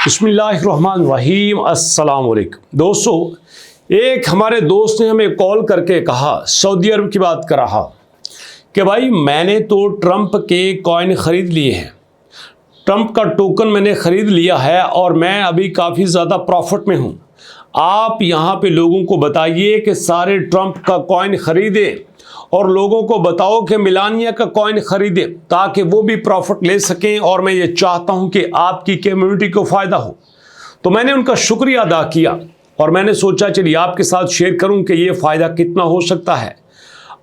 बिस्मिल्लाहिर्रहमानिर्रहीम। अस्सलाम वालेकुम। दोस्तों, एक हमारे दोस्त ने हमें कॉल करके कहा, सऊदी अरब की बात कर रहा कि भाई मैंने तो ट्रंप के कॉइन ख़रीद लिए हैं, ट्रंप का टोकन मैंने ख़रीद लिया है और मैं अभी काफ़ी ज़्यादा प्रॉफिट में हूँ। आप यहाँ पे लोगों को बताइए कि सारे ट्रंप का कॉइन ख़रीदें और लोगों को बताओ कि मिलानिया का कॉइन ख़रीदें ताकि वो भी प्रॉफिट ले सकें और मैं ये चाहता हूँ कि आपकी कम्युनिटी को फ़ायदा हो। तो मैंने उनका शुक्रिया अदा किया और मैंने सोचा चलिए आपके साथ शेयर करूँ कि ये फ़ायदा कितना हो सकता है।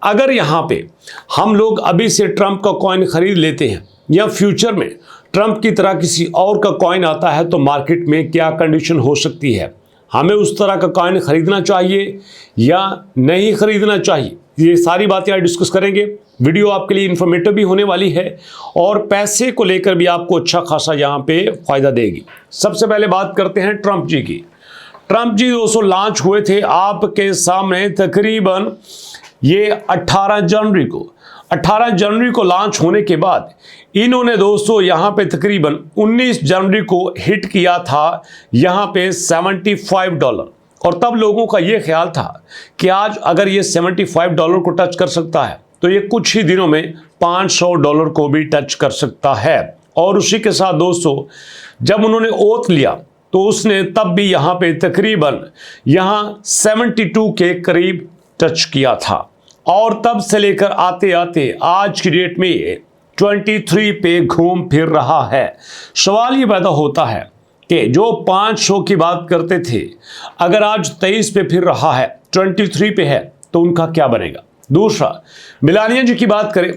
अगर यहाँ पे हम लोग अभी से ट्रंप का कॉइन ख़रीद लेते हैं या फ्यूचर में ट्रंप की तरह किसी और का कॉइन आता है तो मार्केट में क्या कंडीशन हो सकती है, हमें उस तरह का कॉइन ख़रीदना चाहिए या नहीं ख़रीदना चाहिए, ये सारी बातें आज डिस्कस करेंगे। वीडियो आपके लिए इन्फॉर्मेटिव भी होने वाली है और पैसे को लेकर भी आपको अच्छा खासा यहाँ पे फ़ायदा देगी। सबसे पहले बात करते हैं ट्रंप जी की। ट्रंप जी दोस्तों लॉन्च हुए थे आपके सामने तकरीबन ये 18 जनवरी को लॉन्च होने के बाद इन्होंने दोस्तों यहाँ पे तकरीबन 19 जनवरी को हिट किया था यहाँ पे $75 और तब लोगों का ये ख्याल था कि आज अगर ये $75 को टच कर सकता है तो ये कुछ ही दिनों में $500 को भी टच कर सकता है। और उसी के साथ दोस्तों जब उन्होंने ओथ लिया तो उसने तब भी यहाँ पे तकरीबन यहाँ 72 के करीब टच किया था और तब से लेकर आते आते आज की डेट में ये 23 पे घूम फिर रहा है। सवाल ये पैदा होता है कि जो 500 की बात करते थे अगर आज 23 पे फिर रहा है, 23 पे है, तो उनका क्या बनेगा। दूसरा, मिलानिया जी की बात करें,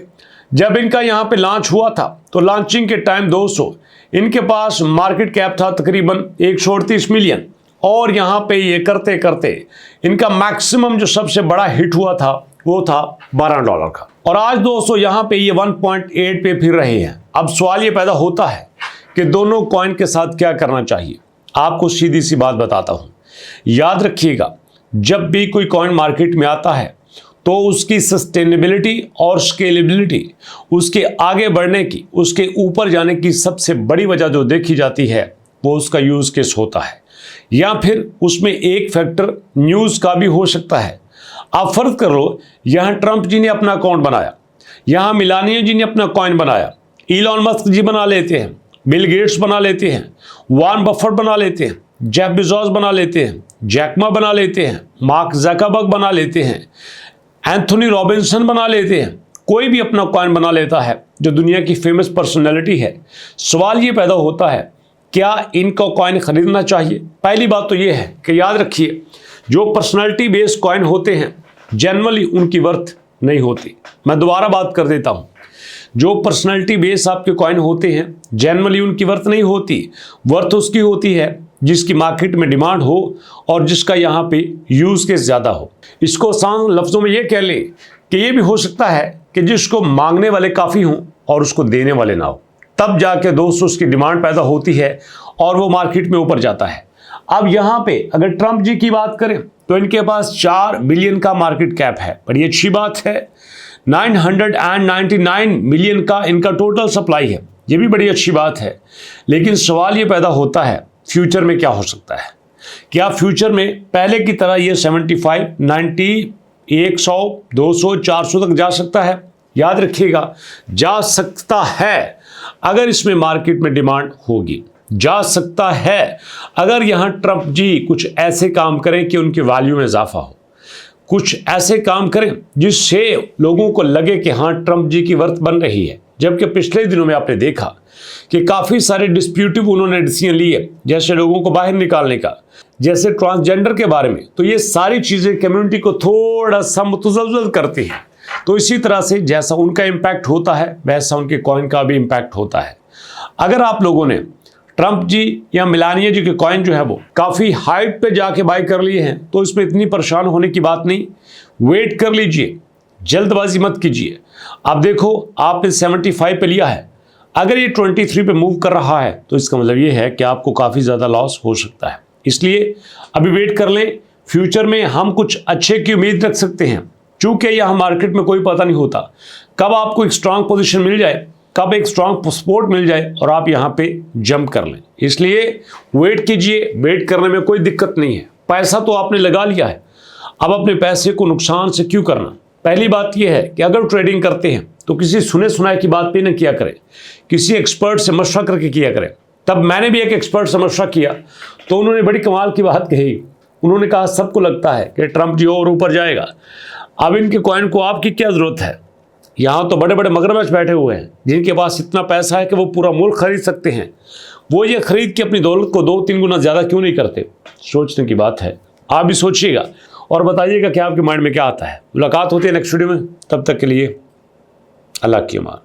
जब इनका यहाँ पे लॉन्च हुआ था तो लॉन्चिंग के टाइम दोस्तों इनके पास मार्केट कैप था तकरीबन 138 मिलियन और यहाँ पे ये करते करते इनका मैक्सिमम जो सबसे बड़ा हिट हुआ था वो था $12 का और आज दोस्तों यहाँ पे ये 1.8 पे फिर रहे हैं। अब सवाल ये पैदा होता है कि दोनों कॉइन के साथ क्या करना चाहिए। आपको सीधी सी बात बताता हूँ, याद रखिएगा जब भी कोई कॉइन मार्केट में आता है तो उसकी सस्टेनेबिलिटी और स्केलेबिलिटी, उसके आगे बढ़ने की, उसके ऊपर जाने की सबसे बड़ी वजह जो देखी जाती है वो उसका यूज़ केस होता है या फिर उसमें एक फैक्टर न्यूज़ का भी हो सकता है। आप फर्ज कर लो यहाँ ट्रंप जी ने अपना अकाउंट बनाया, यहाँ मिलानिया जी ने अपना कॉइन बनाया, इलॉन मस्क जी बना लेते हैं, बिल गेट्स बना लेते हैं, वॉरेन बफेट बना लेते हैं, जेफ बेजोस बना लेते हैं, जैक मा बना लेते हैं, मार्क ज़करबर्ग बना लेते हैं, एंथोनी रॉबिन्सन बना लेते हैं, कोई भी अपना कॉइन बना लेता है जो दुनिया की फेमस पर्सनैलिटी है। सवाल ये पैदा होता है क्या इनका कॉइन खरीदना चाहिए। पहली बात तो ये है कि याद रखिए जो पर्सनैलिटी बेस्ड कॉइन होते हैं जनरली उनकी वर्थ नहीं होती। मैं दोबारा बात कर देता हूँ, जो पर्सनैलिटी बेस आपके कॉइन होते हैं जनरली उनकी वर्थ नहीं होती। वर्थ उसकी होती है जिसकी मार्केट में डिमांड हो और जिसका यहाँ पे यूज़ केस ज़्यादा हो। इसको आसान लफ्ज़ों में ये कह लें कि ये भी हो सकता है कि जिसको मांगने वाले काफ़ी हों और उसको देने वाले ना हो, तब जाके दोस्तों उसकी डिमांड पैदा होती है और वो मार्केट में ऊपर जाता है। अब यहाँ पे अगर ट्रंप जी की बात करें तो इनके पास 4 बिलियन का मार्केट कैप है, बड़ी अच्छी बात है। 999 मिलियन का इनका टोटल सप्लाई है, ये भी बड़ी अच्छी बात है। लेकिन सवाल ये पैदा होता है फ्यूचर में क्या हो सकता है। क्या फ्यूचर में पहले की तरह ये 75, 90, 100, 200, 400 तक जा सकता है। याद रखिएगा जा सकता है अगर इसमें मार्केट में डिमांड होगी, जा सकता है अगर यहाँ ट्रंप जी कुछ ऐसे काम करें कि उनके वैल्यू में इजाफा हो, कुछ ऐसे काम करें जिससे लोगों को लगे कि हाँ ट्रंप जी की वर्थ बन रही है। जबकि पिछले दिनों में आपने देखा कि काफ़ी सारे डिस्प्यूटिव उन्होंने डिसीजन लिए, जैसे लोगों को बाहर निकालने का, जैसे ट्रांसजेंडर के बारे में। तो ये सारी चीज़ें कम्युनिटी को थोड़ा सा मुतज़ल्ज़ल करती हैं। तो इसी तरह से जैसा उनका इम्पैक्ट होता है वैसा उनके कॉइन का भी इम्पैक्ट होता है। अगर आप लोगों ने ट्रंप जी या मिलानिया जी के कॉइन जो है वो काफ़ी हाइट पे जाके बाई कर लिए हैं तो इसमें इतनी परेशान होने की बात नहीं, वेट कर लीजिए, जल्दबाजी मत कीजिए। आप देखो आपने 75 पे लिया है, अगर ये 23 पे मूव कर रहा है तो इसका मतलब ये है कि आपको काफ़ी ज़्यादा लॉस हो सकता है। इसलिए अभी वेट कर लें, फ्यूचर में हम कुछ अच्छे की उम्मीद रख सकते हैं। चूँकि यहाँ मार्केट में कोई पता नहीं होता कब आपको एक स्ट्रांग पोजीशन मिल जाए कब एक स्ट्रांग सपोर्ट मिल जाए और आप यहाँ पे जंप कर लें। इसलिए वेट कीजिए, वेट करने में कोई दिक्कत नहीं है। पैसा तो आपने लगा लिया है, अब अपने पैसे को नुकसान से क्यों करना। पहली बात यह है कि अगर ट्रेडिंग करते हैं तो किसी सुने सुनाए की बात पे न किया करें, किसी एक्सपर्ट से मशवरा करके किया करें। तब मैंने भी एक एक्सपर्ट से मशवरा किया तो उन्होंने बड़ी कमाल की बात कही। उन्होंने कहा सबको लगता है कि ट्रंप जी और ऊपर जाएगा, अब इनके कॉइन को आपकी क्या ज़रूरत है। यहाँ तो बड़े बड़े मगरमच्छ बैठे हुए हैं जिनके पास इतना पैसा है कि वो पूरा मुल्क खरीद सकते हैं। वो ये खरीद के अपनी दौलत को 2-3 गुना ज़्यादा क्यों नहीं करते। सोचने की बात है। आप भी सोचिएगा और बताइएगा कि आपके माइंड में क्या आता है। मुलाकात होती है नेक्स्ट वीडियो में, तब तक के लिए अल्लाह की अमान।